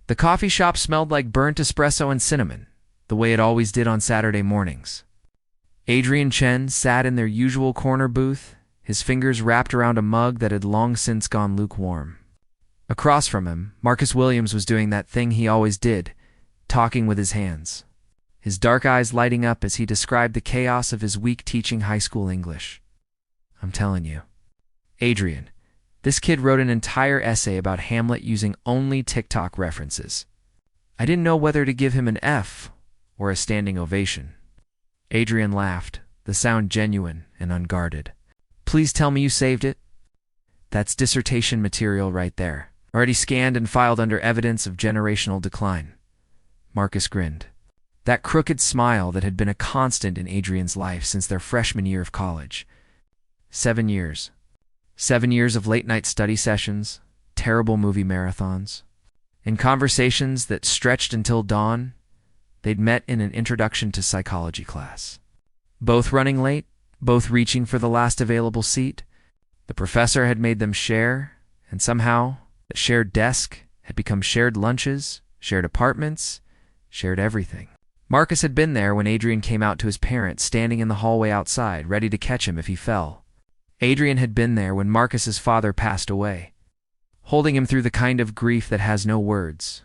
The coffee shop smelled like burnt espresso and cinnamon, the way it always did on Saturday mornings. Adrian Chen sat in their usual corner booth, his fingers wrapped around a mug that had long since gone lukewarm. Across from him, Marcus Williams was doing that thing he always did, talking with his hands, his dark eyes lighting up as he described the chaos of his week teaching high school English. I'm telling you, Adrian, this kid wrote an entire essay about Hamlet using only TikTok references. I didn't know whether to give him an F or a standing ovation. Adrian laughed, the sound genuine and unguarded. Please tell me you saved it? That's dissertation material right there, already scanned and filed under evidence of generational decline. Marcus grinned. That crooked smile that had been a constant in Adrian's life since their freshman year of college. 7 years. 7 years of late-night study sessions, terrible movie marathons. In conversations that stretched until dawn, they'd met in an introduction to psychology class. Both running late, both reaching for the last available seat. The professor had made them share, and somehow the shared desk had become shared lunches, shared apartments, shared everything. Marcus had been there when Adrian came out to his parents, standing in the hallway outside, ready to catch him if he fell. Adrian had been there when Marcus's father passed away, holding him through the kind of grief that has no words.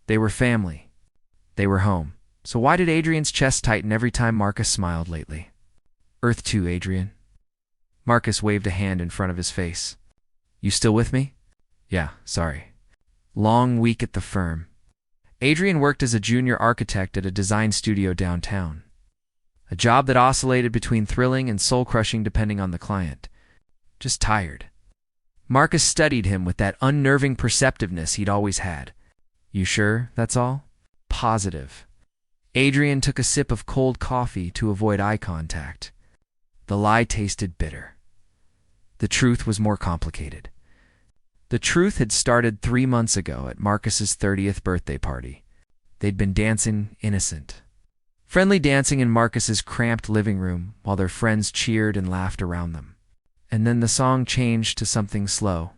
They were family. They were home. So why did Adrian's chest tighten every time Marcus smiled lately? Earth 2, Adrian. Marcus waved a hand in front of his face. You still with me? Yeah, sorry. Long week at the firm. Adrian worked as a junior architect at a design studio downtown. A job that oscillated between thrilling and soul-crushing depending on the client. Just tired. Marcus studied him with that unnerving perceptiveness he'd always had. You sure that's all? Positive. Adrian took a sip of cold coffee to avoid eye contact. The lie tasted bitter. The truth was more complicated. The truth had started 3 months ago at Marcus's 30th birthday party. They'd been dancing innocent. Friendly dancing in Marcus's cramped living room while their friends cheered and laughed around them. And then the song changed to something slow.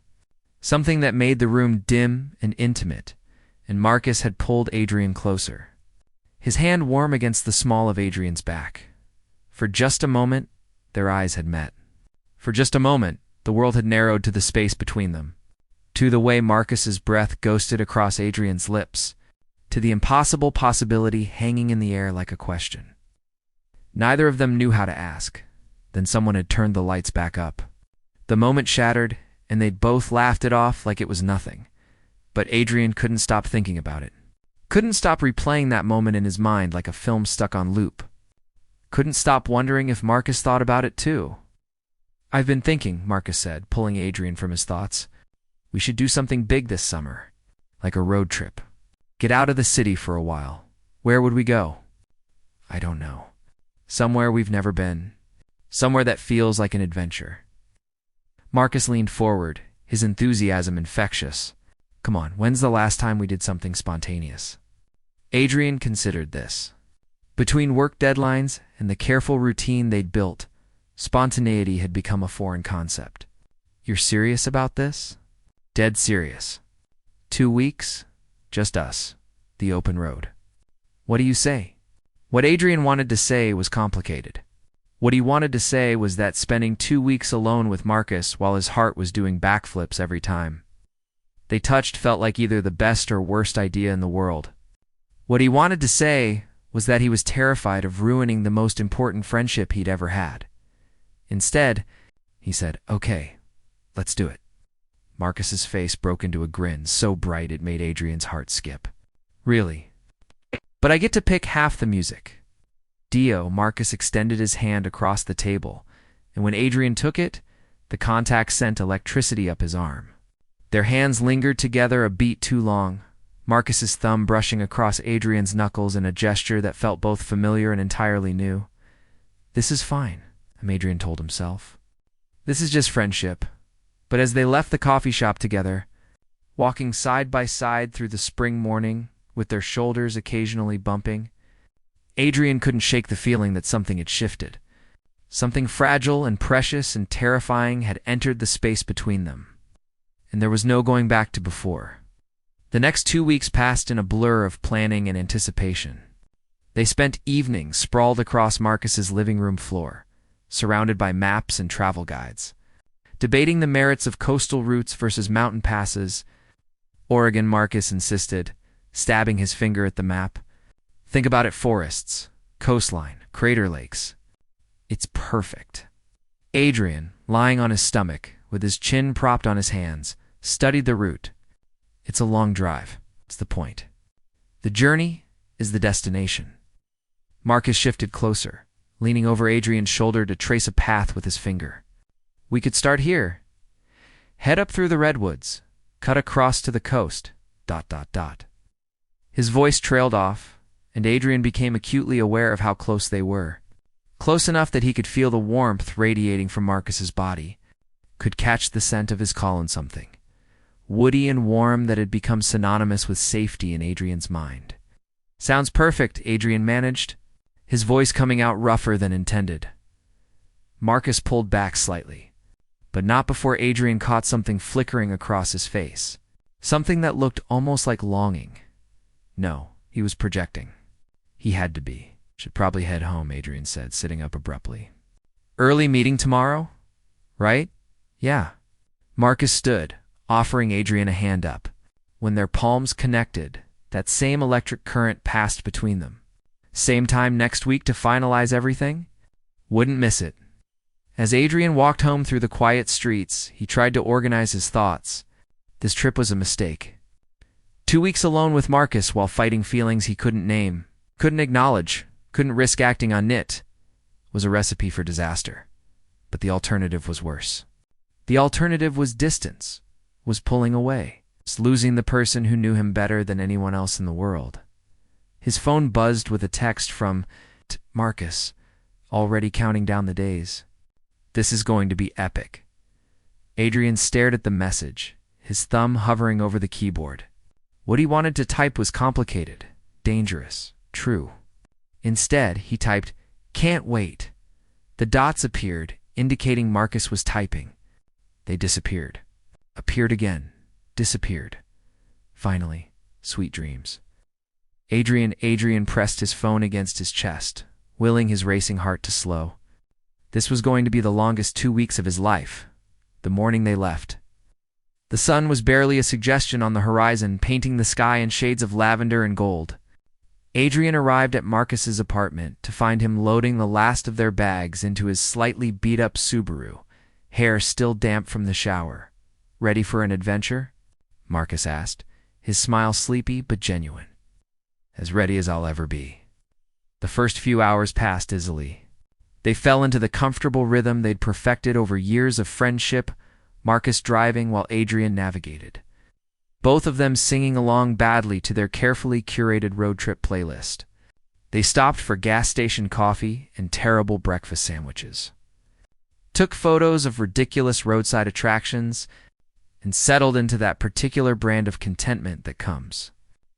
Something that made the room dim and intimate, and Marcus had pulled Adrian closer. His hand warm against the small of Adrian's back. For just a moment, their eyes had met. For just a moment, the world had narrowed to the space between them. To the way Marcus's breath ghosted across Adrian's lips, to the impossible possibility hanging in the air like a question. Neither of them knew how to ask. Then someone had turned the lights back up. The moment shattered, and they'd both laughed it off like it was nothing. But Adrian couldn't stop thinking about it. Couldn't stop replaying that moment in his mind like a film stuck on loop. Couldn't stop wondering if Marcus thought about it too. I've been thinking, Marcus said, pulling Adrian from his thoughts. We should do something big this summer, like a road trip. Get out of the city for a while. Where would we go? I don't know. Somewhere we've never been. Somewhere that feels like an adventure. Marcus leaned forward, his enthusiasm infectious. Come on, when's the last time we did something spontaneous? Adrian considered this. Between work deadlines and the careful routine they'd built, spontaneity had become a foreign concept. You're serious about this? Dead serious. 2 weeks? Just us. The open road. What do you say? What Adrian wanted to say was complicated. What he wanted to say was that spending 2 weeks alone with Marcus while his heart was doing backflips every time they touched felt like either the best or worst idea in the world. What he wanted to say was that he was terrified of ruining the most important friendship he'd ever had. Instead, he said, okay, let's do it. Marcus's face broke into a grin so bright it made Adrian's heart skip. Really? But I get to pick half the music. Dio, Marcus extended his hand across the table, and when Adrian took it, the contact sent electricity up his arm. Their hands lingered together a beat too long, Marcus's thumb brushing across Adrian's knuckles in a gesture that felt both familiar and entirely new. This is fine, Adrian told himself. This is just friendship. But as they left the coffee shop together, walking side by side through the spring morning, with their shoulders occasionally bumping, Adrian couldn't shake the feeling that something had shifted. Something fragile and precious and terrifying had entered the space between them. And there was no going back to before. The next 2 weeks passed in a blur of planning and anticipation. They spent evenings sprawled across Marcus's living room floor, surrounded by maps and travel guides, debating the merits of coastal routes versus mountain passes. Oregon, Marcus insisted, stabbing his finger at the map. Think about it: forests, coastline, crater lakes. It's perfect. Adrian, lying on his stomach, with his chin propped on his hands, studied the route. It's a long drive. It's the point. The journey is the destination. Marcus shifted closer, leaning over Adrian's shoulder to trace a path with his finger. We could start here. Head up through the redwoods, cut across to the coast, ... His voice trailed off, and Adrian became acutely aware of how close they were. Close enough that he could feel the warmth radiating from Marcus's body, could catch the scent of his collar-something, woody and warm, that had become synonymous with safety in Adrian's mind. Sounds perfect, Adrian managed, his voice coming out rougher than intended. Marcus pulled back slightly, but not before Adrian caught something flickering across his face, something that looked almost like longing. No, he was projecting. He had to be. Should probably head home, Adrian said, sitting up abruptly. Early meeting tomorrow, right? Yeah. Marcus stood, offering Adrian a hand up. When their palms connected, that same electric current passed between them. Same time next week to finalize everything? Wouldn't miss it. As Adrian walked home through the quiet streets, he tried to organize his thoughts. This trip was a mistake. 2 weeks alone with Marcus while fighting feelings he couldn't name, couldn't acknowledge, couldn't risk acting on it, was a recipe for disaster. But the alternative was worse. The alternative was distance, was pulling away, was losing the person who knew him better than anyone else in the world. His phone buzzed with a text from Marcus, already counting down the days. This is going to be epic. Adrian stared at the message, his thumb hovering over the keyboard. What he wanted to type was complicated, dangerous, true. Instead, he typed, "Can't wait." The dots appeared, indicating Marcus was typing. They disappeared. Appeared again. Disappeared. Finally, sweet dreams. Adrian pressed his phone against his chest, willing his racing heart to slow. This was going to be the longest 2 weeks of his life. The morning they left. The sun was barely a suggestion on the horizon, painting the sky in shades of lavender and gold. Adrian arrived at Marcus's apartment to find him loading the last of their bags into his slightly beat-up Subaru, hair still damp from the shower. "Ready for an adventure?" Marcus asked, his smile sleepy but genuine. "As ready as I'll ever be." The first few hours passed easily. They fell into the comfortable rhythm they'd perfected over years of friendship, Marcus driving while Adrian navigated, both of them singing along badly to their carefully curated road trip playlist. They stopped for gas station coffee and terrible breakfast sandwiches, took photos of ridiculous roadside attractions, and settled into that particular brand of contentment that comes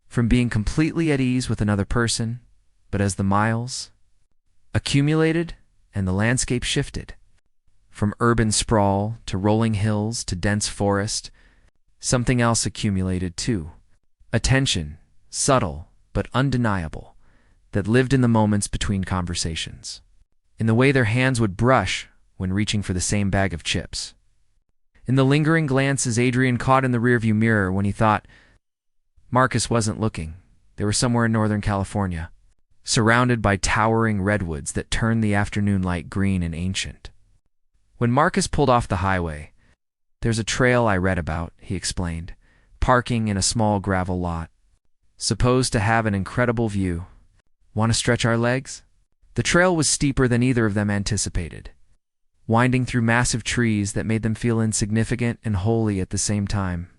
from being completely at ease with another person. But as the miles accumulated and the landscape shifted, from urban sprawl to rolling hills to dense forest, something else accumulated too. Attention, subtle but undeniable, that lived in the moments between conversations, in the way their hands would brush when reaching for the same bag of chips, in the lingering glances Adrian caught in the rearview mirror when he thought Marcus wasn't looking. They were somewhere in Northern California, surrounded by towering redwoods that turned the afternoon light green and ancient. When Marcus pulled off the highway, "There's a trail I read about," he explained, parking in a small gravel lot. "Supposed to have an incredible view. Want to stretch our legs?" The trail was steeper than either of them anticipated, winding through massive trees that made them feel insignificant and holy at the same time.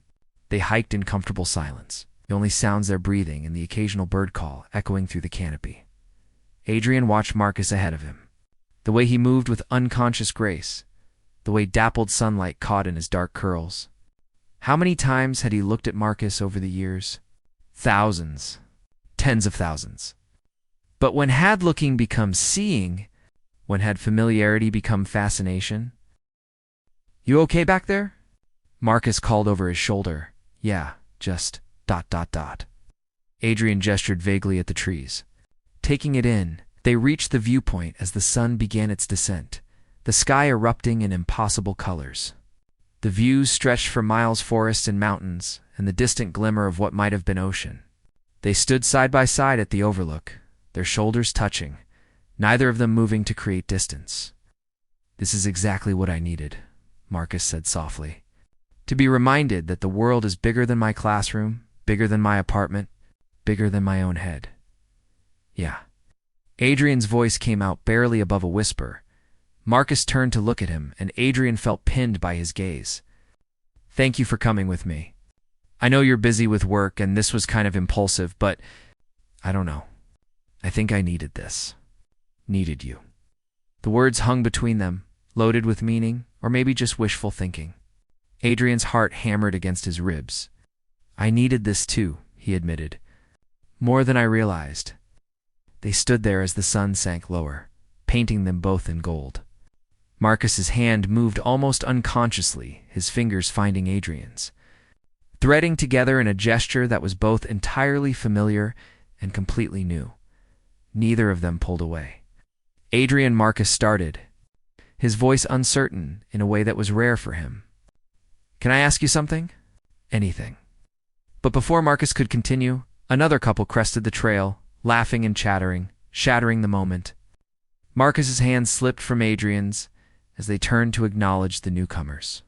They hiked in comfortable silence, the only sounds their breathing and the occasional bird call echoing through the canopy. Adrian watched Marcus ahead of him, the way he moved with unconscious grace, the way dappled sunlight caught in his dark curls. How many times had he looked at Marcus over the years? Thousands. Tens of thousands. But when had looking become seeing? When had familiarity become fascination? "You okay back there?" Marcus called over his shoulder. "Yeah, just ... Adrian gestured vaguely at the trees. Taking it in, they reached the viewpoint as the sun began its descent, the sky erupting in impossible colors. The views stretched for miles, forests and mountains, and the distant glimmer of what might have been ocean. They stood side by side at the overlook, their shoulders touching, neither of them moving to create distance. "This is exactly what I needed," Marcus said softly. "To be reminded that the world is bigger than my classroom, bigger than my apartment, bigger than my own head." "Yeah." Adrian's voice came out barely above a whisper. Marcus turned to look at him, and Adrian felt pinned by his gaze. "Thank you for coming with me. I know you're busy with work, and this was kind of impulsive, but I don't know. I think I needed this. Needed you." The words hung between them, loaded with meaning, or maybe just wishful thinking. Adrian's heart hammered against his ribs. "I needed this too," he admitted. "More than I realized." They stood there as the sun sank lower, painting them both in gold. Marcus's hand moved almost unconsciously, his fingers finding Adrian's, threading together in a gesture that was both entirely familiar and completely new. Neither of them pulled away. Adrian Marcus started, his voice uncertain in a way that was rare for him. "Can I ask you something?" "Anything." But before Marcus could continue, another couple crested the trail, laughing and chattering, shattering the moment. Marcus's hand slipped from Adrian's as they turned to acknowledge the newcomers,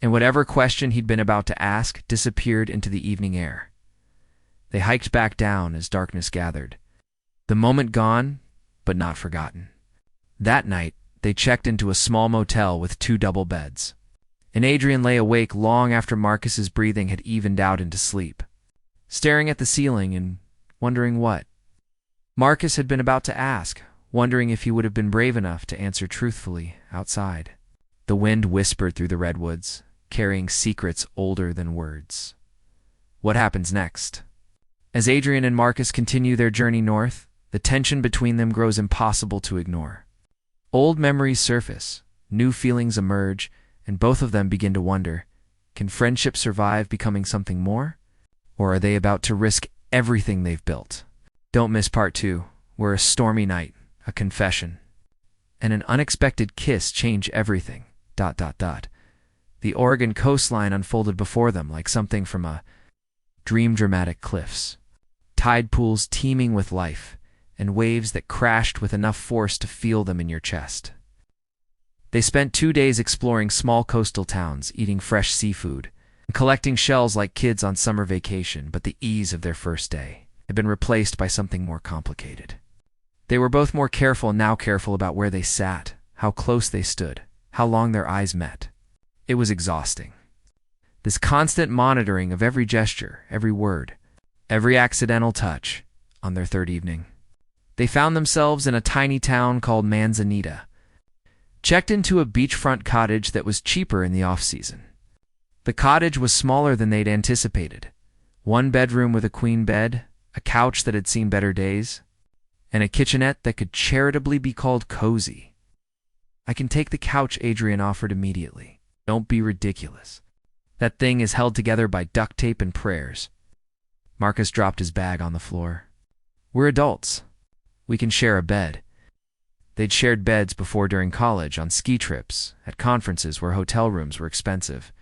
and whatever question he'd been about to ask disappeared into the evening air. They hiked back down as darkness gathered. The moment gone, but not forgotten. That night, they checked into a small motel with 2 double beds, and Adrian lay awake long after Marcus's breathing had evened out into sleep, staring at the ceiling and wondering what Marcus had been about to ask, wondering if he would have been brave enough to answer truthfully outside. The wind whispered through the redwoods, carrying secrets older than words. What happens next? As Adrian and Marcus continue their journey north, the tension between them grows impossible to ignore. Old memories surface, new feelings emerge, and both of them begin to wonder, can friendship survive becoming something more? Or are they about to risk everything they've built? Don't miss part 2, where a stormy night, a confession, and an unexpected kiss change everything. The Oregon coastline unfolded before them like something from a dream. Dramatic cliffs, tide pools teeming with life, and waves that crashed with enough force to feel them in your chest. They spent 2 days exploring small coastal towns, eating fresh seafood, and collecting shells like kids on summer vacation, but the ease of their first day had been replaced by something more complicated. They were both more careful about where they sat, how close they stood, how long their eyes met. It was exhausting. This constant monitoring of every gesture, every word, every accidental touch. On their 3rd evening, they found themselves in a tiny town called Manzanita, checked into a beachfront cottage that was cheaper in the off-season. The cottage was smaller than they'd anticipated. 1 bedroom with a queen bed, a couch that had seen better days, and a kitchenette that could charitably be called cozy. "I can take the couch," Adrian offered immediately. "Don't be ridiculous. That thing is held together by duct tape and prayers." Marcus dropped his bag on the floor. "We're adults. We can share a bed." They'd shared beds before during college, on ski trips, at conferences where hotel rooms were expensive.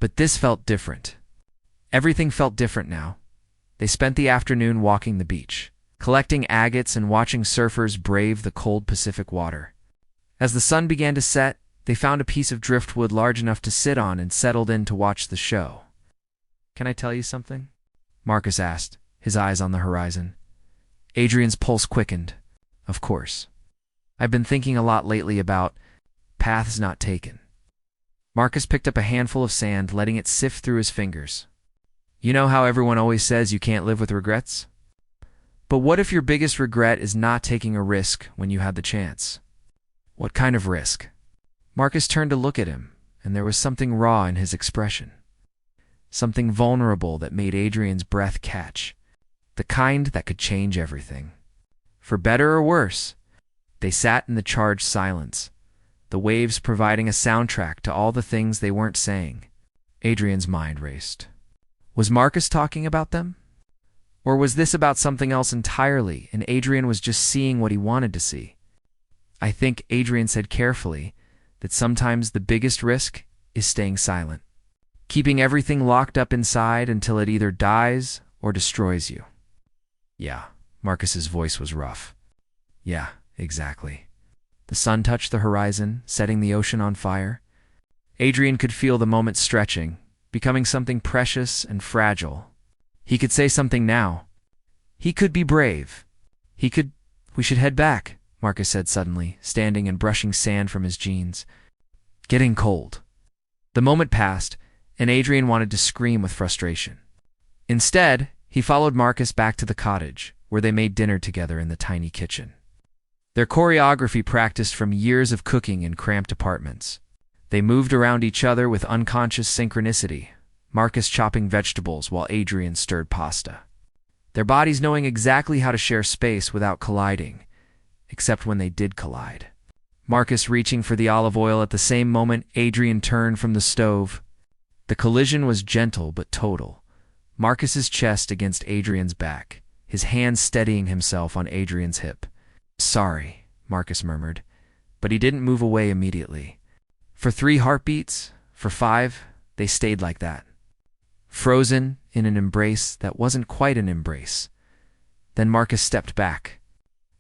But this felt different. Everything felt different now. They spent the afternoon walking the beach, collecting agates and watching surfers brave the cold Pacific water. As the sun began to set, they found a piece of driftwood large enough to sit on and settled in to watch the show. "Can I tell you something?" Marcus asked, his eyes on the horizon. Adrian's pulse quickened. "Of course. I've been thinking a lot lately about paths not taken." Marcus picked up a handful of sand, letting it sift through his fingers. "You know how everyone always says you can't live with regrets? But what if your biggest regret is not taking a risk when you had the chance?" "What kind of risk?" Marcus turned to look at him, and there was something raw in his expression. Something vulnerable that made Adrian's breath catch. The kind that could change everything. For better or worse, they sat in the charged silence, the waves providing a soundtrack to all the things they weren't saying. Adrian's mind raced. Was Marcus talking about them? Or was this about something else entirely, and Adrian was just seeing what he wanted to see? I think, Adrian said carefully, that sometimes the biggest risk is staying silent. Keeping everything locked up inside until it either dies or destroys you. Yeah, Marcus's voice was rough. Yeah, exactly. The sun touched the horizon, setting the ocean on fire. Adrian could feel the moment stretching, becoming something precious and fragile. He could say something now. He could be brave. We should head back, Marcus said suddenly, standing and brushing sand from his jeans. Getting cold. The moment passed, and Adrian wanted to scream with frustration. Instead, he followed Marcus back to the cottage, where they made dinner together in the tiny kitchen. Their choreography practiced from years of cooking in cramped apartments. They moved around each other with unconscious synchronicity, Marcus chopping vegetables while Adrian stirred pasta. Their bodies knowing exactly how to share space without colliding, except when they did collide. Marcus reaching for the olive oil at the same moment Adrian turned from the stove. The collision was gentle but total. Marcus's chest against Adrian's back, his hand steadying himself on Adrian's hip. Sorry, Marcus murmured, but he didn't move away immediately. For 3 heartbeats, for 5, they stayed like that. Frozen in an embrace that wasn't quite an embrace. Then Marcus stepped back,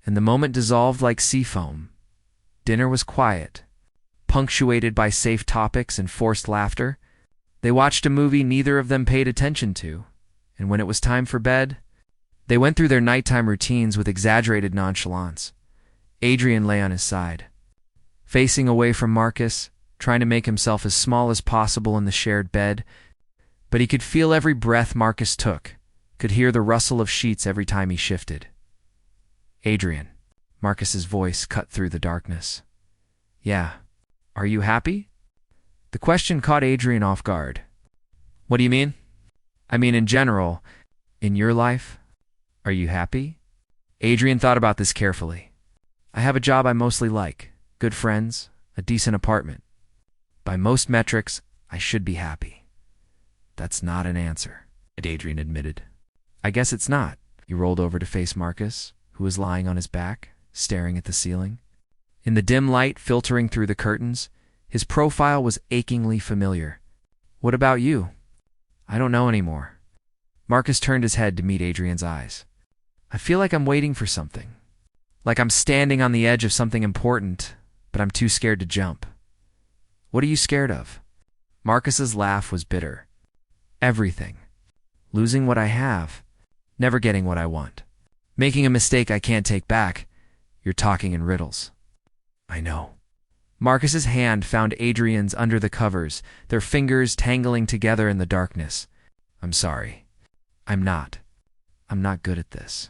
and the moment dissolved like sea foam. Dinner was quiet, punctuated by safe topics and forced laughter. They watched a movie neither of them paid attention to, and when it was time for bed, they went through their nighttime routines with exaggerated nonchalance. Adrian lay on his side, facing away from Marcus, trying to make himself as small as possible in the shared bed, but he could feel every breath Marcus took, could hear the rustle of sheets every time he shifted. Adrian, Marcus's voice cut through the darkness. Yeah, are you happy? The question caught Adrian off guard. What do you mean? I mean in general, in your life, are you happy? Adrian thought about this carefully. I have a job I mostly like, good friends, a decent apartment. By most metrics, I should be happy. That's not an answer, Adrian admitted. I guess it's not. He rolled over to face Marcus, who was lying on his back, staring at the ceiling. In the dim light filtering through the curtains, his profile was achingly familiar. What about you? I don't know anymore. Marcus turned his head to meet Adrian's eyes. I feel like I'm waiting for something. Like I'm standing on the edge of something important, but I'm too scared to jump. What are you scared of? Marcus's laugh was bitter. Everything. Losing what I have. Never getting what I want. Making a mistake I can't take back. You're talking in riddles. I know. Marcus's hand found Adrian's under the covers, their fingers tangling together in the darkness. I'm sorry. I'm not good at this.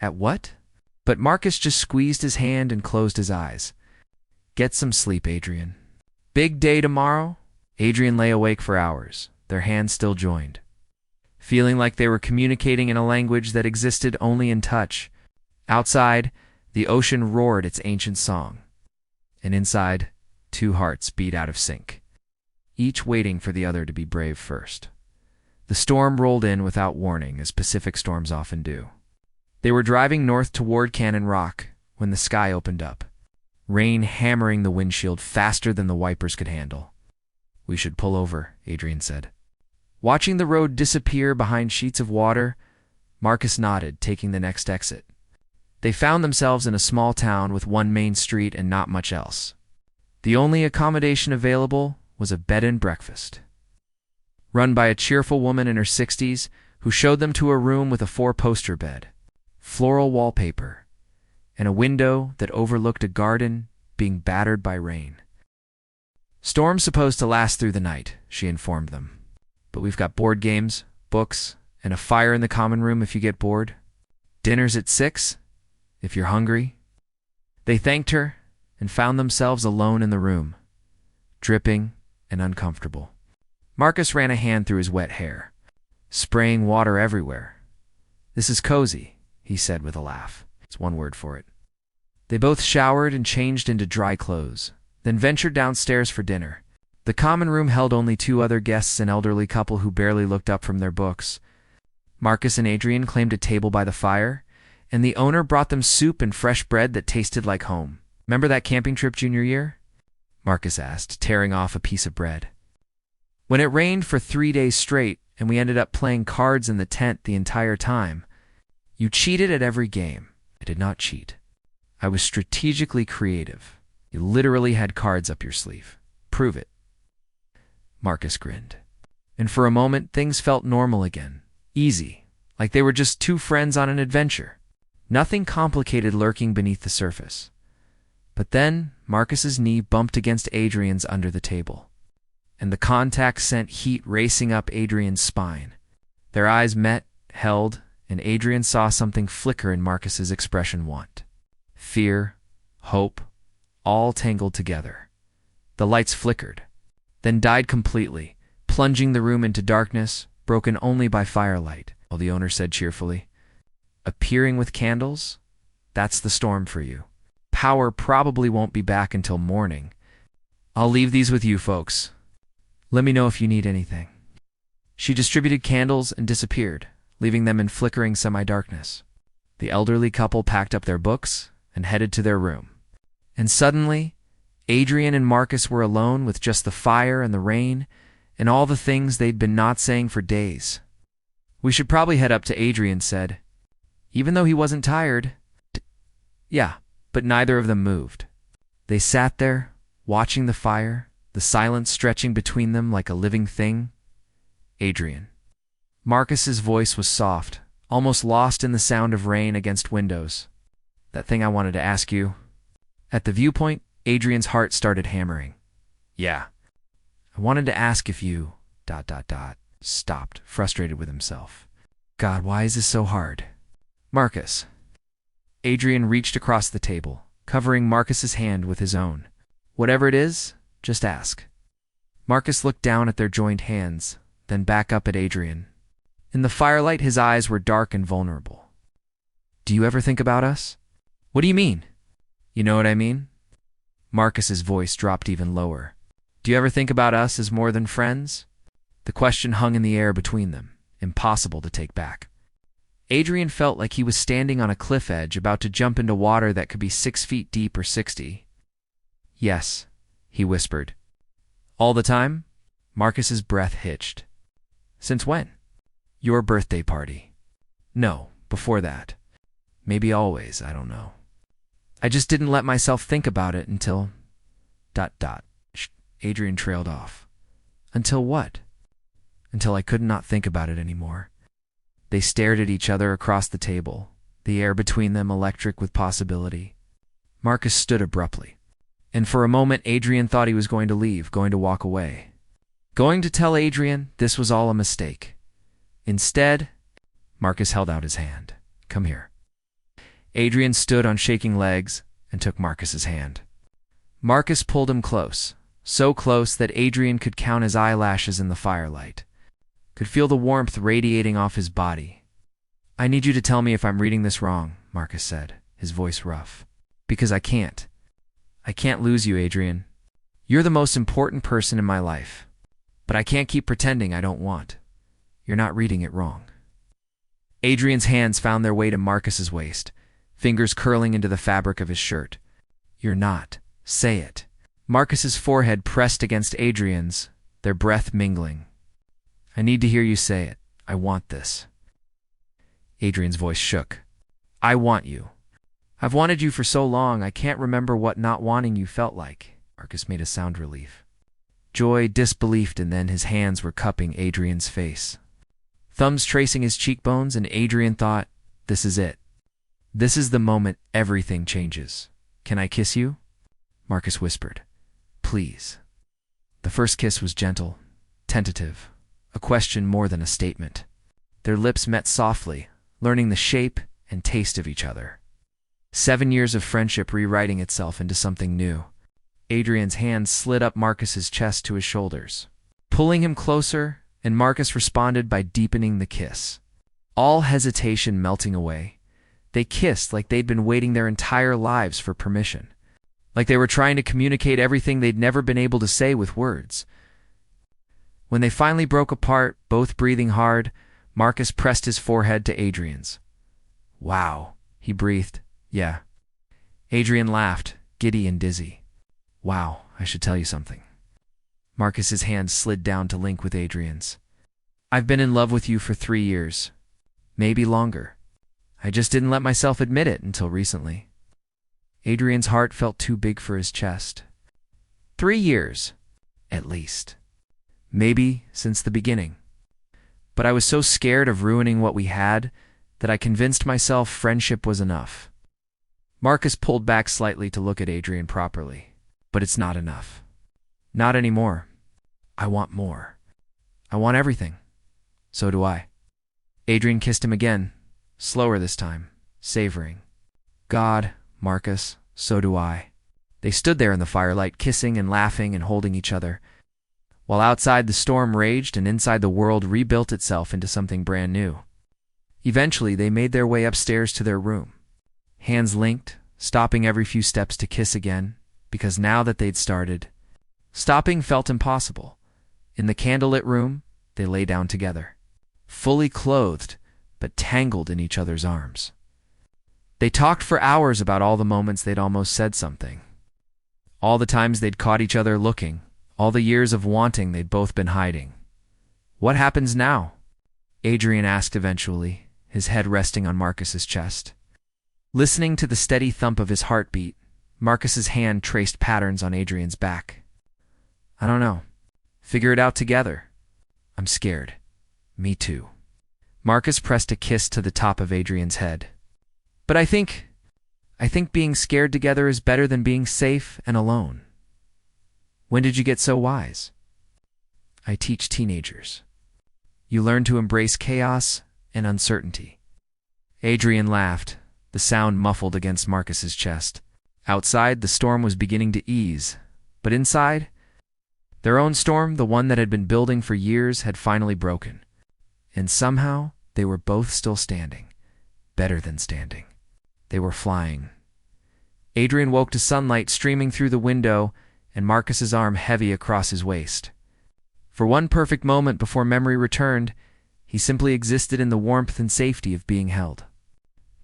At what? But Marcus just squeezed his hand and closed his eyes. Get some sleep, Adrian. Big day tomorrow? Adrian lay awake for hours, their hands still joined, feeling like they were communicating in a language that existed only in touch. Outside, the ocean roared its ancient song, and inside, 2 hearts beat out of sync, each waiting for the other to be brave first. The storm rolled in without warning, as Pacific storms often do. They were driving north toward Cannon Rock when the sky opened up, rain hammering the windshield faster than the wipers could handle. We should pull over, Adrian said. Watching the road disappear behind sheets of water, Marcus nodded, taking the next exit. They found themselves in a small town with one main street and not much else. The only accommodation available was a bed and breakfast, run by a cheerful woman in her 60s who showed them to a room with a 4-poster bed, floral wallpaper, and a window that overlooked a garden being battered by rain. Storm's supposed to last through the night, she informed them. But we've got board games, books, and a fire in the common room if you get bored. Dinner's at 6, if you're hungry. They thanked her and found themselves alone in the room, dripping and uncomfortable. Marcus ran a hand through his wet hair, spraying water everywhere. This is cozy, he said with a laugh. It's one word for it. They both showered and changed into dry clothes, then ventured downstairs for dinner. The common room held only two other guests, an elderly couple who barely looked up from their books. Marcus and Adrian claimed a table by the fire, and the owner brought them soup and fresh bread that tasted like home. "Remember that camping trip junior year?" Marcus asked, tearing off a piece of bread. "When it rained for 3 days straight, and we ended up playing cards in the tent the entire time. You cheated at every game." "I did not cheat. I was strategically creative. You literally had cards up your sleeve. Prove it." Marcus grinned. And for a moment, things felt normal again. Easy, like they were just two friends on an adventure. Nothing complicated lurking beneath the surface. But then, Marcus's knee bumped against Adrian's under the table, and the contact sent heat racing up Adrian's spine. Their eyes met, held, and Adrian saw something flicker in Marcus's expression: want, fear, hope, all tangled together. The lights flickered, then died completely, plunging the room into darkness, broken only by firelight. "Well," the owner said cheerfully, "appearing with candles? That's the storm for you. Power probably won't be back until morning. I'll leave these with you folks. Let me know if you need anything." She distributed candles and disappeared, leaving them in flickering semi-darkness. The elderly couple packed up their books and headed to their room. And suddenly, Adrian and Marcus were alone with just the fire and the rain and all the things they'd been not saying for days. "We should probably head up to," Adrian said, even though he wasn't tired. Yeah, but neither of them moved. They sat there, watching the fire, the silence stretching between them like a living thing. "Adrian." Marcus's voice was soft, almost lost in the sound of rain against windows. "That thing I wanted to ask you." At the viewpoint, Adrian's heart started hammering. "Yeah. I wanted to ask if you... ... stopped, frustrated with himself. "God, why is this so hard?" "Marcus." Adrian reached across the table, covering Marcus's hand with his own. "Whatever it is, just ask." Marcus looked down at their joined hands, then back up at Adrian. In the firelight, his eyes were dark and vulnerable. "Do you ever think about us?" "What do you mean?" "You know what I mean?" Marcus's voice dropped even lower. "Do you ever think about us as more than friends?" The question hung in the air between them, impossible to take back. Adrian felt like he was standing on a cliff edge, about to jump into water that could be 6 feet deep or 60. "Yes," he whispered. "All the time?" Marcus's breath hitched. "Since when?" "Your birthday party." "No, before that. Maybe always, I don't know. I just didn't let myself think about it until... ... Adrian trailed off. "Until what?" "Until I could not think about it anymore." They stared at each other across the table, the air between them electric with possibility. Marcus stood abruptly, and for a moment Adrian thought he was going to leave, going to walk away. Going to tell Adrian this was all a mistake. Instead, Marcus held out his hand. "Come here." Adrian stood on shaking legs and took Marcus's hand. Marcus pulled him close, so close that Adrian could count his eyelashes in the firelight, could feel the warmth radiating off his body. "I need you to tell me if I'm reading this wrong," Marcus said, his voice rough. "Because I can't. I can't lose you, Adrian. You're the most important person in my life. But I can't keep pretending I don't want. You're not reading it wrong." Adrian's hands found their way to Marcus's waist, fingers curling into the fabric of his shirt. "You're not. Say it." Marcus's forehead pressed against Adrian's, their breath mingling. "I need to hear you say it. I want this." Adrian's voice shook. "I want you. I've wanted you for so long, I can't remember what not wanting you felt like." Marcus made a sound relief. Joy, disbelief, and then his hands were cupping Adrian's face, thumbs tracing his cheekbones, and Adrian thought, this is it. This is the moment everything changes. "Can I kiss you?" Marcus whispered. "Please." The first kiss was gentle, tentative, a question more than a statement. Their lips met softly, learning the shape and taste of each other. 7 years of friendship rewriting itself into something new. Adrian's hand slid up Marcus's chest to his shoulders, pulling him closer, and Marcus responded by deepening the kiss. All hesitation melting away, they kissed like they'd been waiting their entire lives for permission. like they were trying to communicate everything they'd never been able to say with words. When they finally broke apart, both breathing hard, Marcus pressed his forehead to Adrian's. "Wow," he breathed. "Yeah." Adrian laughed, giddy and dizzy. "Wow, I should tell you something." Marcus's hand slid down to link with Adrian's. "I've been in love with you for 3 years. Maybe longer. I just didn't let myself admit it until recently." Adrian's heart felt too big for his chest. 3 years, at least. Maybe since the beginning. But I was so scared of ruining what we had that I convinced myself friendship was enough. Marcus pulled back slightly to look at Adrian properly. "But it's not enough. Not anymore. I want more. I want everything." "So do I." Adrian kissed him again, slower this time, savoring. "God, Marcus, so do I." They stood there in the firelight, kissing and laughing and holding each other, while outside the storm raged and inside the world rebuilt itself into something brand new. Eventually, they made their way upstairs to their room, hands linked, stopping every few steps to kiss again, because now that they'd started, stopping felt impossible. In the candlelit room, they lay down together, fully clothed, but tangled in each other's arms. They talked for hours about all the moments they'd almost said something, all the times they'd caught each other looking, all the years of wanting they'd both been hiding. "What happens now?" Adrian asked eventually, his head resting on Marcus's chest. Listening to the steady thump of his heartbeat, Marcus's hand traced patterns on Adrian's back. "I don't know. Figure it out together. I'm scared." "Me too." Marcus pressed a kiss to the top of Adrian's head. "But I think being scared together is better than being safe and alone." "When did you get so wise?" "I teach teenagers. You learn to embrace chaos and uncertainty." Adrian laughed, the sound muffled against Marcus's chest. Outside, the storm was beginning to ease, but inside, their own storm, the one that had been building for years, had finally broken. And somehow, they were both still standing. Better than standing. They were flying. Adrian woke to sunlight streaming through the window and Marcus's arm heavy across his waist. For one perfect moment before memory returned, he simply existed in the warmth and safety of being held.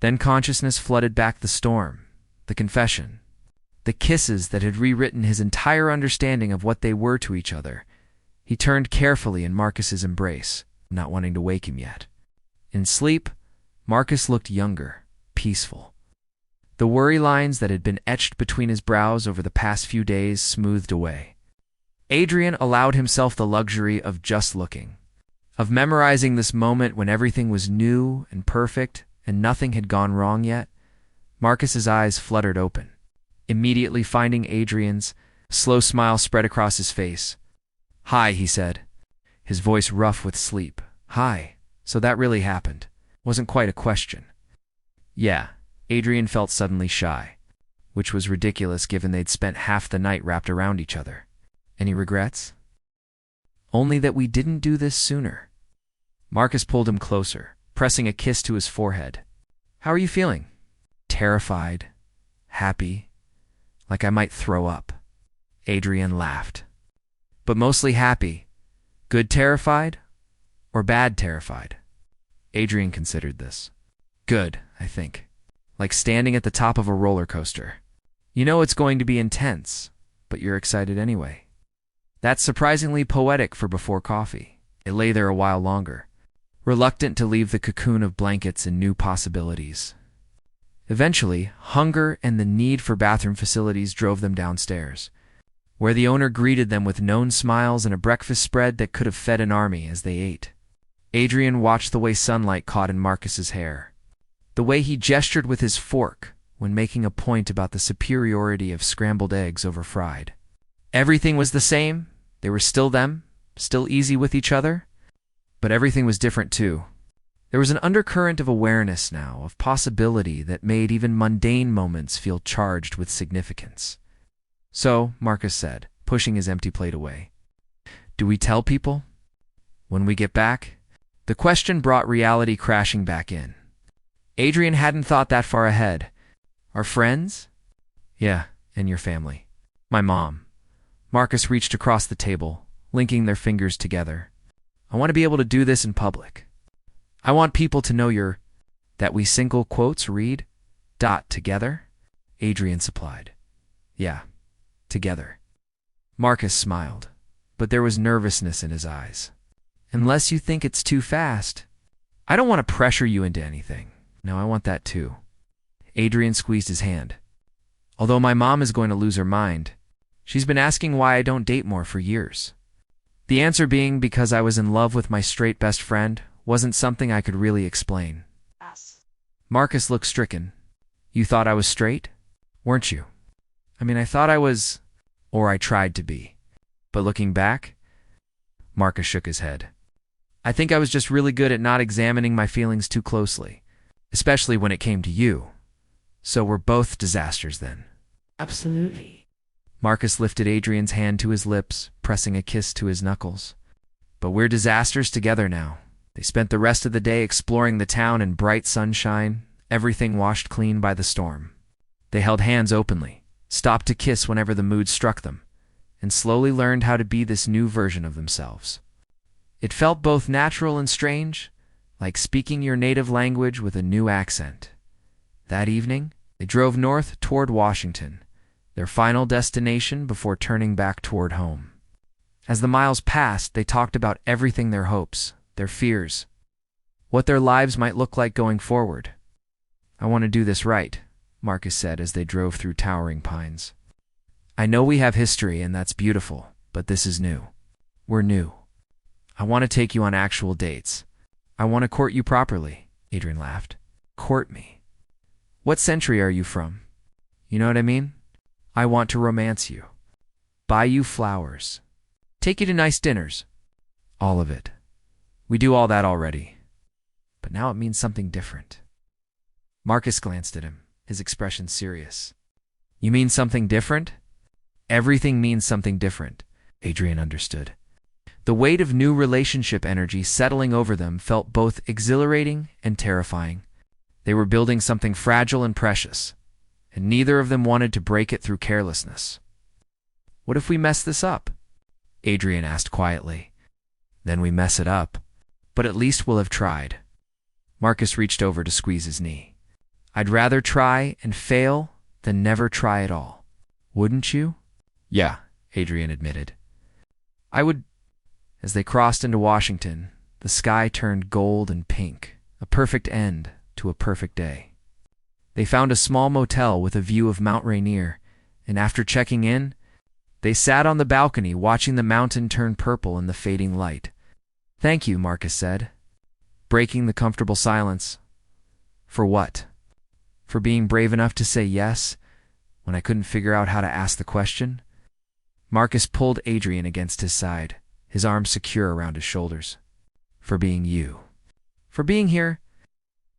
Then consciousness flooded back the storm, the confession, the kisses that had rewritten his entire understanding of what they were to each other. He turned carefully in Marcus's embrace, not wanting to wake him yet. In sleep, Marcus looked younger, peaceful. The worry lines that had been etched between his brows over the past few days smoothed away. Adrian allowed himself the luxury of just looking, of memorizing this moment when everything was new and perfect and nothing had gone wrong yet. Marcus's eyes fluttered open, immediately finding Adrian's. A slow smile spread across his face. "Hi," he said, his voice rough with sleep. "Hi, so that really happened. Wasn't quite a question." "Yeah." Adrian felt suddenly shy, which was ridiculous given they'd spent half the night wrapped around each other. "Any regrets?" "Only that we didn't do this sooner." Marcus pulled him closer, pressing a kiss to his forehead. "How are you feeling?" "Terrified, happy, like I might throw up." Adrian laughed. "But mostly happy. Good terrified or bad terrified?" Adrian considered this. "Good, I think. Like standing at the top of a roller coaster. You know it's going to be intense, but you're excited anyway." That's surprisingly poetic for before coffee. It lay there a while longer, reluctant to leave the cocoon of blankets and new possibilities. Eventually, hunger and the need for bathroom facilities drove them downstairs, where the owner greeted them with known smiles and a breakfast spread that could have fed an army as they ate. Adrian watched the way sunlight caught in Marcus's hair, the way he gestured with his fork when making a point about the superiority of scrambled eggs over fried. Everything was the same. They were still them, still easy with each other. But everything was different too. There was an undercurrent of awareness now, of possibility that made even mundane moments feel charged with significance. "So," Marcus said, pushing his empty plate away, "do we tell people? When we get back?" The question brought reality crashing back in. Adrian hadn't thought that far ahead. "Our friends?" "Yeah, And your family. My mom. Marcus reached across the table, linking their fingers together. I want to be able to do this in public. I want people to know that we single quotes read together, Adrian supplied. Yeah, together. Marcus smiled, but there was nervousness in his eyes. Unless you think it's too fast. I don't want to pressure you into anything. No, I want that too. Adrian squeezed his hand. Although my mom is going to lose her mind, she's been asking why I don't date more for years. The answer being because I was in love with my straight best friend wasn't something I could really explain. Yes. Marcus looked stricken. You thought I was straight? Weren't you? I mean, I thought I was, or I tried to be. But looking back, Marcus shook his head. I think I was just really good at not examining my feelings too closely, especially when it came to you. So we're both disasters then. Absolutely. Marcus lifted Adrian's hand to his lips, pressing a kiss to his knuckles. But we're disasters together now. They spent the rest of the day exploring the town in bright sunshine, everything washed clean by the storm. They held hands openly, stopped to kiss whenever the mood struck them, and slowly learned how to be this new version of themselves. It felt both natural and strange, like speaking your native language with a new accent. That evening, they drove north toward Washington, their final destination before turning back toward home. As the miles passed, they talked about everything: their hopes, their fears, what their lives might look like going forward. I want to do this right, Marcus said as they drove through towering pines. I know we have history and that's beautiful, but this is new. We're new. I want to take you on actual dates. I want to court you properly, Adrian laughed. Court me? What century are you from? You know what I mean? I want to romance you. Buy you flowers. Take you to nice dinners. All of it. We do all that already. But now it means something different. Marcus glanced at him, his expression serious. You mean something different? Everything means something different, Adrian understood. The weight of new relationship energy settling over them felt both exhilarating and terrifying. They were building something fragile and precious, and neither of them wanted to break it through carelessness. What if we mess this up? Adrian asked quietly. Then we mess it up, but at least we'll have tried. Marcus reached over to squeeze his knee. I'd rather try and fail than never try at all. Wouldn't you? Yeah, Adrian admitted. I would. As they crossed into Washington, the sky turned gold and pink, a perfect end to a perfect day. They found a small motel with a view of Mount Rainier, and after checking in, they sat on the balcony watching the mountain turn purple in the fading light. Thank you, Marcus said, breaking the comfortable silence. For what? For being brave enough to say yes when I couldn't figure out how to ask the question? Marcus pulled Adrian against his side, his arms secure around his shoulders. For being you. For being here.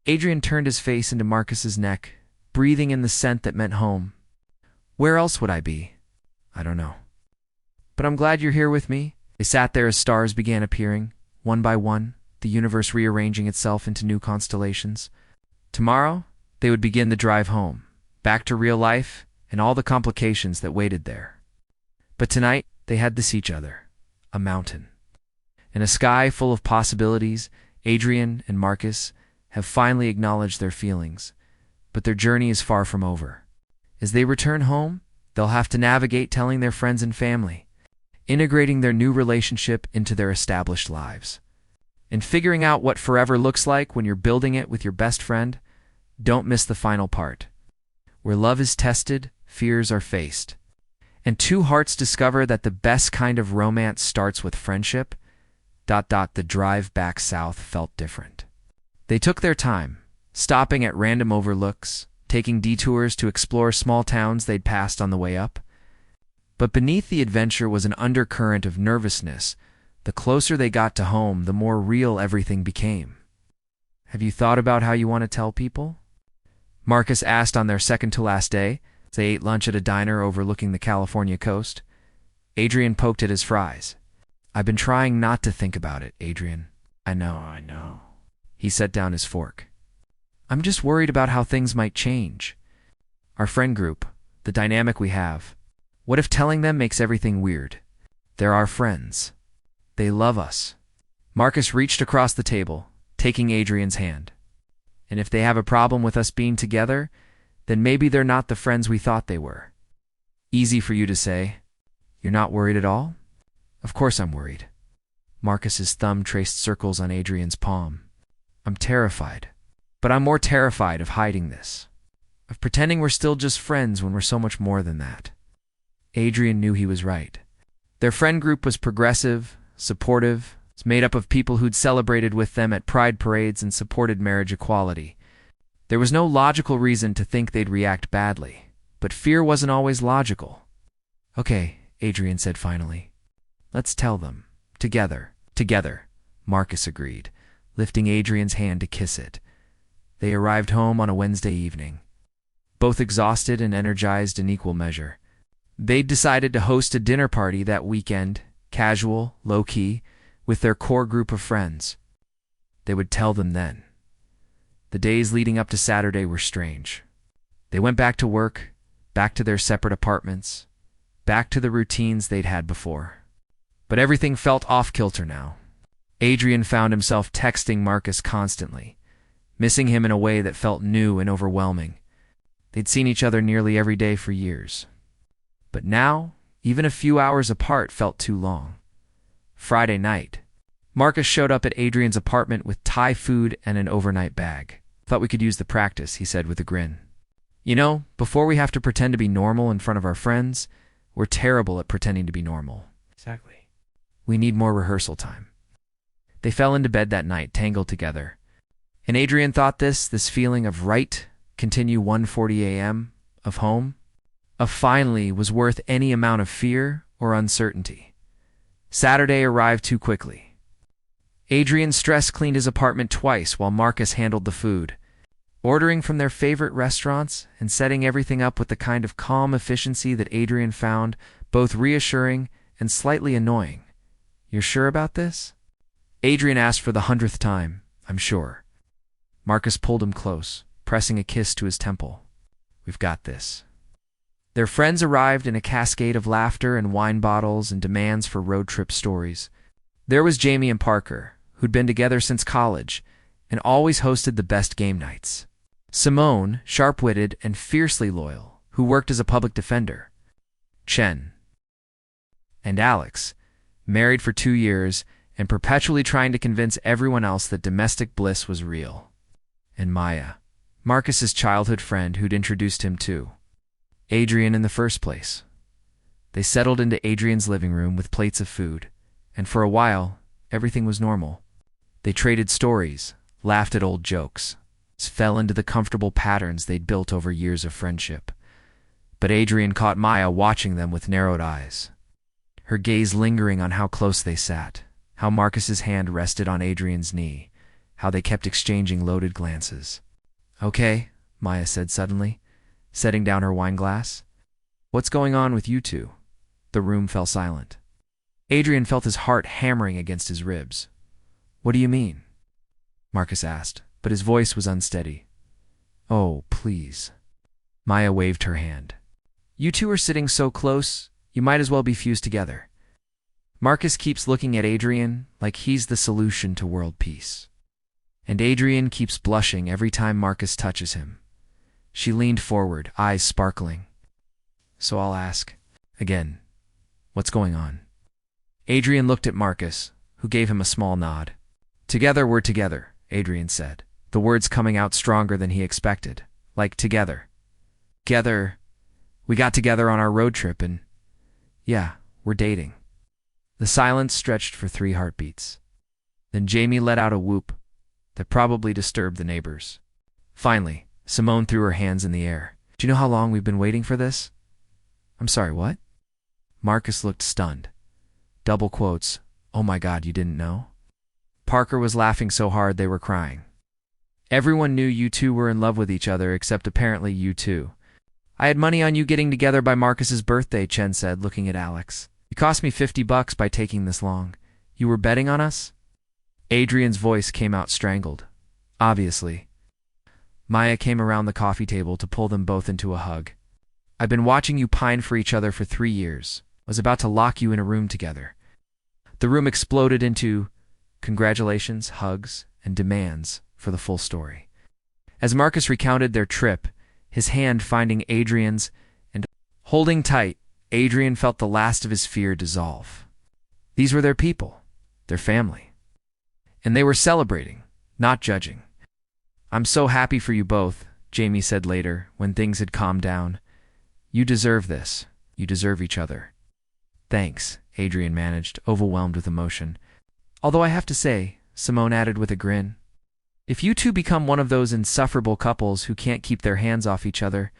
Adrian turned his face into Marcus's neck, breathing in the scent that meant home. Where else would I be? I don't know. But I'm glad you're here with me. They sat there as stars began appearing, one by one, the universe rearranging itself into new constellations. Tomorrow, they would begin the drive home, back to real life and all the complications that waited there. But tonight, they had to see each other. A mountain. In a sky full of possibilities, Adrian and Marcus have finally acknowledged their feelings, but their journey is far from over. As they return home, they'll have to navigate telling their friends and family, integrating their new relationship into their established lives. And figuring out what forever looks like when you're building it with your best friend. Don't miss the final part. Where love is tested, fears are faced. And two hearts discover that the best kind of romance starts with friendship. The drive back south felt different. They took their time, stopping at random overlooks, taking detours to explore small towns they'd passed on the way up. But beneath the adventure was an undercurrent of nervousness. The closer they got to home, the more real everything became. Have you thought about how you want to tell people? Marcus asked on their second-to-last day. They ate lunch at a diner overlooking the California coast. Adrian poked at his fries. I've been trying not to think about it, Adrian. I know. He set down his fork. I'm just worried about how things might change. Our friend group, the dynamic we have. What if telling them makes everything weird? They're our friends. They love us. Marcus reached across the table, taking Adrian's hand. And if they have a problem with us being together, then maybe they're not the friends we thought they were. Easy for you to say. You're not worried at all? Of course I'm worried. Marcus's thumb traced circles on Adrian's palm. I'm terrified. But I'm more terrified of hiding this. Of pretending we're still just friends when we're so much more than that. Adrian knew he was right. Their friend group was progressive, supportive. It's made up of people who'd celebrated with them at pride parades and supported marriage equality. There was no logical reason to think they'd react badly, but fear wasn't always logical. Okay, Adrian said finally. Let's tell them. Together. Together, Marcus agreed, lifting Adrian's hand to kiss it. They arrived home on a Wednesday evening, both exhausted and energized in equal measure. They'd decided to host a dinner party that weekend, casual, low-key, with their core group of friends. They would tell them then. The days leading up to Saturday were strange. They went back to work, back to their separate apartments, back to the routines they'd had before. But everything felt off-kilter now. Adrian found himself texting Marcus constantly, missing him in a way that felt new and overwhelming. They'd seen each other nearly every day for years. But now, even a few hours apart felt too long. Friday night, Marcus showed up at Adrian's apartment with Thai food and an overnight bag. Thought we could use the practice, he said with a grin. You know, before we have to pretend to be normal in front of our friends, we're terrible at pretending to be normal. Exactly. We need more rehearsal time. They fell into bed that night, tangled together. And Adrian thought this feeling of right, continue 1:40 a.m., of home, of finally was worth any amount of fear or uncertainty. Saturday arrived too quickly. Adrian stress-cleaned his apartment twice while Marcus handled the food, ordering from their favorite restaurants and setting everything up with the kind of calm efficiency that Adrian found both reassuring and slightly annoying. You're sure about this? Adrian asked for the 100th time. I'm sure. Marcus pulled him close, pressing a kiss to his temple. We've got this. Their friends arrived in a cascade of laughter and wine bottles and demands for road trip stories. There was Jamie and Parker, who'd been together since college and always hosted the best game nights. Simone, sharp-witted and fiercely loyal, who worked as a public defender. Chen. And Alex, married for 2 years and perpetually trying to convince everyone else that domestic bliss was real. And Maya, Marcus's childhood friend who'd introduced him to Adrian in the first place. They settled into Adrian's living room with plates of food, and for a while, everything was normal. They traded stories, laughed at old jokes, fell into the comfortable patterns they'd built over years of friendship. But Adrian caught Maya watching them with narrowed eyes, her gaze lingering on how close they sat, how Marcus's hand rested on Adrian's knee, how they kept exchanging loaded glances. Okay, Maya said suddenly, setting down her wine glass. What's going on with you two? The room fell silent. Adrian felt his heart hammering against his ribs. What do you mean? Marcus asked, but his voice was unsteady. Oh, please. Maya waved her hand. You two are sitting so close, you might as well be fused together. Marcus keeps looking at Adrian like he's the solution to world peace. And Adrian keeps blushing every time Marcus touches him. She leaned forward, eyes sparkling. So I'll ask, again, what's going on? Adrian looked at Marcus, who gave him a small nod. Together we're together, Adrian said, the words coming out stronger than he expected, like together. Together, we got together on our road trip and, yeah, we're dating. The silence stretched for 3 heartbeats. Then Jamie let out a whoop that probably disturbed the neighbors. Finally, Simone threw her hands in the air. Do you know how long we've been waiting for this? I'm sorry, what? Marcus looked stunned. Double quotes, oh my God, you didn't know? Parker was laughing so hard they were crying. Everyone knew you two were in love with each other except apparently you two. I had money on you getting together by Marcus's birthday, Chen said, looking at Alex. You cost me $50 by taking this long. You were betting on us? Adrian's voice came out strangled. Obviously. Maya came around the coffee table to pull them both into a hug. I've been watching you pine for each other for 3 years. I was about to lock you in a room together." The room exploded into congratulations, hugs, and demands for the full story. As Marcus recounted their trip, his hand finding Adrian's and holding tight, Adrian felt the last of his fear dissolve. These were their people, their family. And they were celebrating, not judging. "I'm so happy for you both," Jamie said later, when things had calmed down. "You deserve this. You deserve each other." "Thanks," Adrian managed, overwhelmed with emotion. "Although I have to say," Simone added with a grin, "if you two become one of those insufferable couples who can't keep their hands off each other,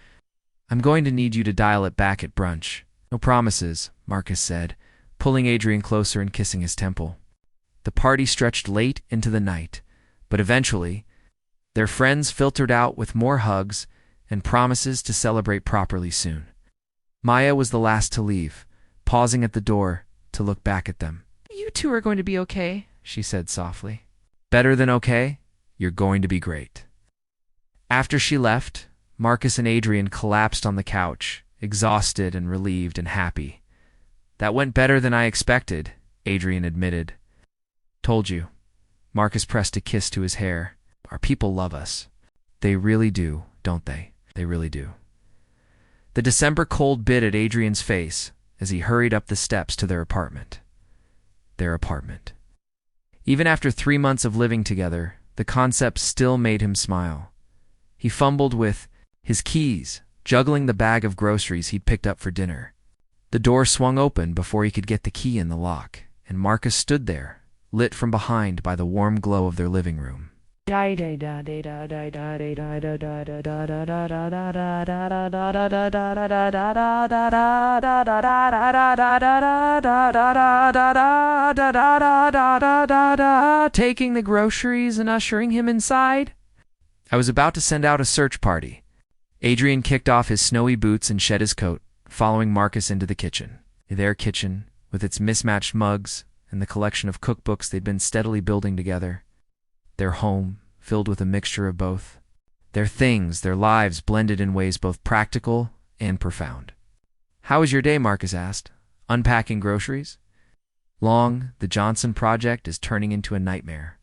I'm going to need you to dial it back at brunch." "No promises," Marcus said, pulling Adrian closer and kissing his temple. The party stretched late into the night, but eventually, their friends filtered out with more hugs and promises to celebrate properly soon. Maya was the last to leave, pausing at the door to look back at them. You two are going to be okay, she said softly. "Better than okay? You're going to be great." After she left, Marcus and Adrian collapsed on the couch, exhausted and relieved and happy. "That went better than I expected," Adrian admitted. "Told you." Marcus pressed a kiss to his hair. "Our people love us. They really do, don't they? They really do." The December cold bit at Adrian's face as he hurried up the steps to their apartment. Their apartment. Even after 3 months of living together, the concept still made him smile. He fumbled with his keys, juggling the bag of groceries he'd picked up for dinner. The door swung open before he could get the key in the lock, and Marcus stood there, lit from behind by the warm glow of their living room. Taking the groceries and ushering him inside. I was about to send out a search party. Adrian kicked off his snowy boots and shed his coat, following Marcus into the kitchen. Their kitchen, with its mismatched mugs and the collection of cookbooks they'd been steadily building together. Their home, filled with a mixture of both. Their things, their lives blended in ways both practical and profound. "How was your day?" Marcus asked. "Unpacking groceries?" "Long, the Johnson project is turning into a nightmare."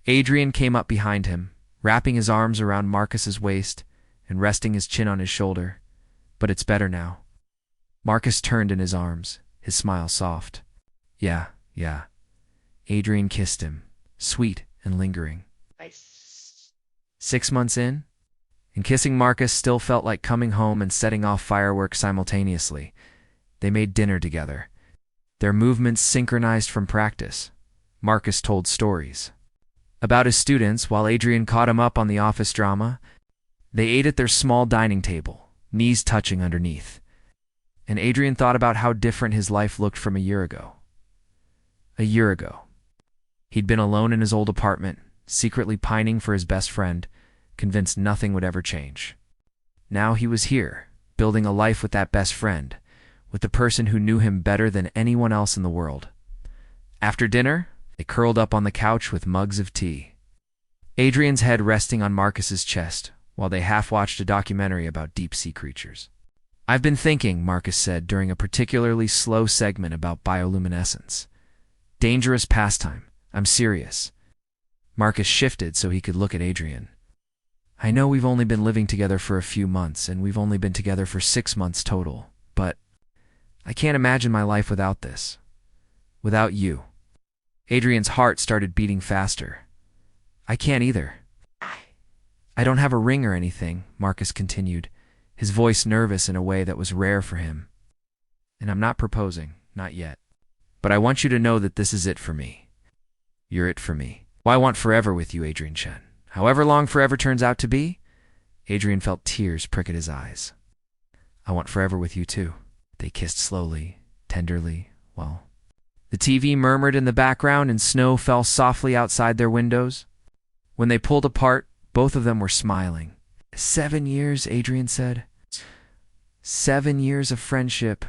Adrian came up behind him, wrapping his arms around Marcus's waist and resting his chin on his shoulder. "But it's better now." Marcus turned in his arms, his smile soft. Yeah. Adrian kissed him, sweet and lingering. Nice. 6 months in, and kissing Marcus still felt like coming home and setting off fireworks simultaneously. They made dinner together. Their movements synchronized from practice. Marcus told stories about his students while Adrian caught him up on the office drama. They ate at their small dining table, knees touching underneath. And Adrian thought about how different his life looked from a year ago. A year ago. He'd been alone in his old apartment, secretly pining for his best friend, convinced nothing would ever change. Now he was here, building a life with that best friend, with the person who knew him better than anyone else in the world. After dinner, they curled up on the couch with mugs of tea. Adrian's head resting on Marcus's chest, while they half-watched a documentary about deep-sea creatures. "I've been thinking," Marcus said during a particularly slow segment about bioluminescence. "Dangerous pastime. I'm serious." Marcus shifted so he could look at Adrian. "I know we've only been living together for a few months, and we've only been together for 6 months total, but I can't imagine my life without this. Without you." Adrian's heart started beating faster. "I can't either." "I don't have a ring or anything," Marcus continued, his voice nervous in a way that was rare for him. "And I'm not proposing, not yet. But I want you to know that this is it for me. You're it for me. Well, I want forever with you, Adrian Chen. However long forever turns out to be." Adrian felt tears prick at his eyes. "I want forever with you too." They kissed slowly, tenderly, while the TV murmured in the background and snow fell softly outside their windows. When they pulled apart, both of them were smiling. 7 years, Adrian said. 7 years of friendship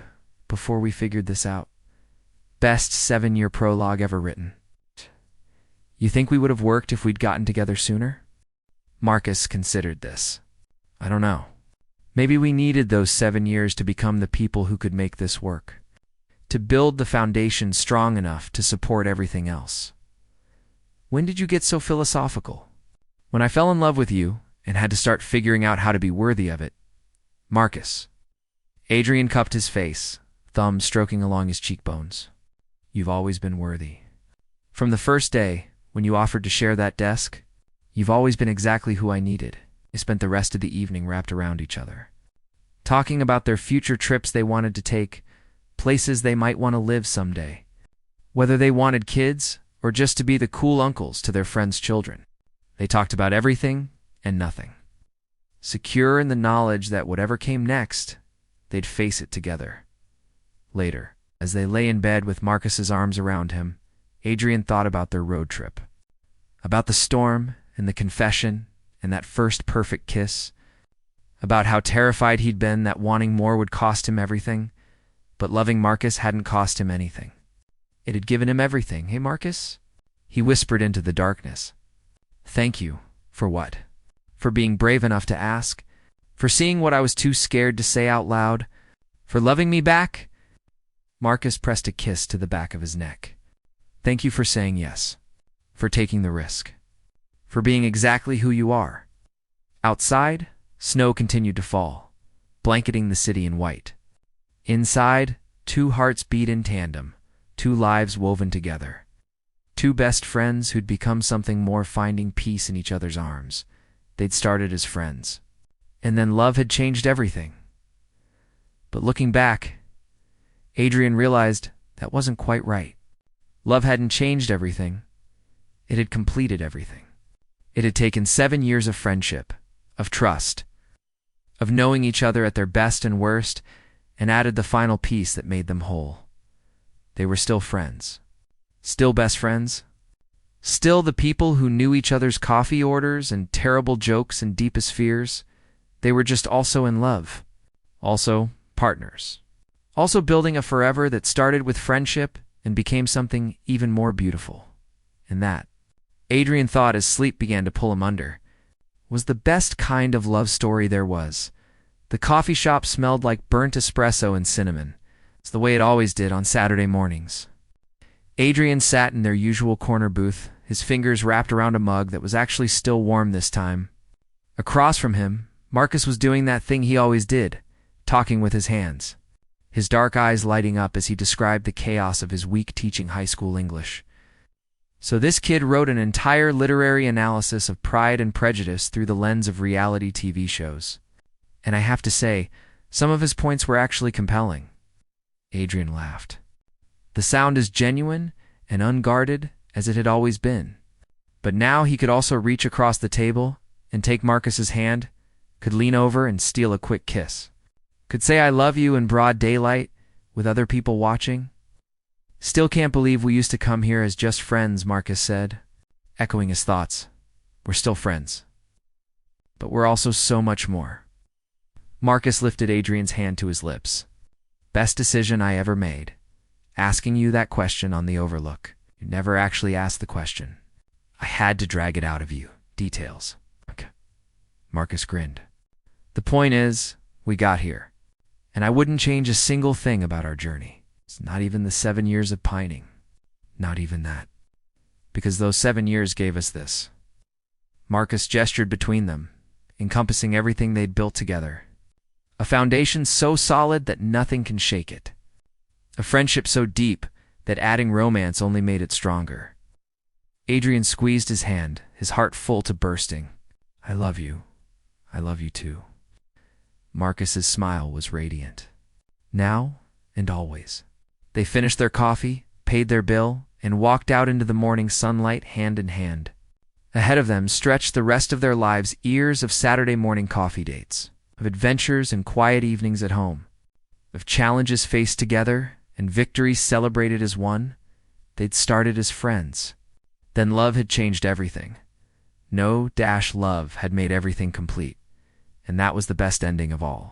before we figured this out. Best 7-year prologue ever written. You think we would have worked if we'd gotten together sooner? Marcus considered this. I don't know. Maybe we needed those 7 years to become the people who could make this work, to build the foundation strong enough to support everything else. When did you get so philosophical? When I fell in love with you and had to start figuring out how to be worthy of it. Marcus. Adrian cupped his face, thumb stroking along his cheekbones. You've always been worthy. From the first day, when you offered to share that desk, you've always been exactly who I needed. They spent the rest of the evening wrapped around each other, talking about their future trips they wanted to take, places they might want to live someday, whether they wanted kids or just to be the cool uncles to their friends' children. They talked about everything and nothing, secure in the knowledge that whatever came next, they'd face it together. Later, as they lay in bed with Marcus's arms around him, Adrian thought about their road trip, about the storm and the confession and that first perfect kiss, about how terrified he'd been that wanting more would cost him everything, but loving Marcus hadn't cost him anything. It had given him everything. Hey, Marcus? He whispered into the darkness. Thank you. For what? For being brave enough to ask? For seeing what I was too scared to say out loud? For loving me back? Marcus pressed a kiss to the back of his neck. Thank you for saying yes. For taking the risk. For being exactly who you are. Outside, snow continued to fall, blanketing the city in white. Inside, two hearts beat in tandem, two lives woven together. Two best friends who'd become something more, finding peace in each other's arms. They'd started as friends. And then love had changed everything. But looking back, Adrian realized that wasn't quite right. Love hadn't changed everything. It had completed everything. It had taken 7 years of friendship, of trust, of knowing each other at their best and worst, and added the final piece that made them whole. They were still friends. Still best friends. Still the people who knew each other's coffee orders and terrible jokes and deepest fears. They were just also in love. Also partners. Also building a forever that started with friendship and became something even more beautiful. And that, Adrian thought as sleep began to pull him under, was the best kind of love story there was. The coffee shop smelled like burnt espresso and cinnamon. It's the way it always did on Saturday mornings. Adrian sat in their usual corner booth, his fingers wrapped around a mug that was actually still warm this time. Across from him, Marcus was doing that thing he always did, talking with his hands, his dark eyes lighting up as he described the chaos of his week teaching high school English. So this kid wrote an entire literary analysis of Pride and Prejudice through the lens of reality TV shows. And I have to say, some of his points were actually compelling. Adrian laughed. The sound as genuine and unguarded as it had always been. But now he could also reach across the table and take Marcus's hand, could lean over and steal a quick kiss. Could say I love you in broad daylight with other people watching. Still can't believe we used to come here as just friends, Marcus said, echoing his thoughts. We're still friends. But we're also so much more. Marcus lifted Adrian's hand to his lips. Best decision I ever made. Asking you that question on the overlook. You never actually asked the question. I had to drag it out of you. Details. Okay. Marcus grinned. The point is, we got here. And I wouldn't change a single thing about our journey. It's not even the 7 years of pining. Not even that. Because those 7 years gave us this. Marcus gestured between them, encompassing everything they'd built together. A foundation so solid that nothing can shake it. A friendship so deep that adding romance only made it stronger. Adrian squeezed his hand, his heart full to bursting. I love you. I love you too. Marcus's smile was radiant. Now and always. They finished their coffee, paid their bill, and walked out into the morning sunlight hand in hand. Ahead of them stretched the rest of their lives, years of Saturday morning coffee dates, of adventures and quiet evenings at home, of challenges faced together and victories celebrated as one. They'd started as friends. Then love had changed everything. No-love had made everything complete, and that was the best ending of all.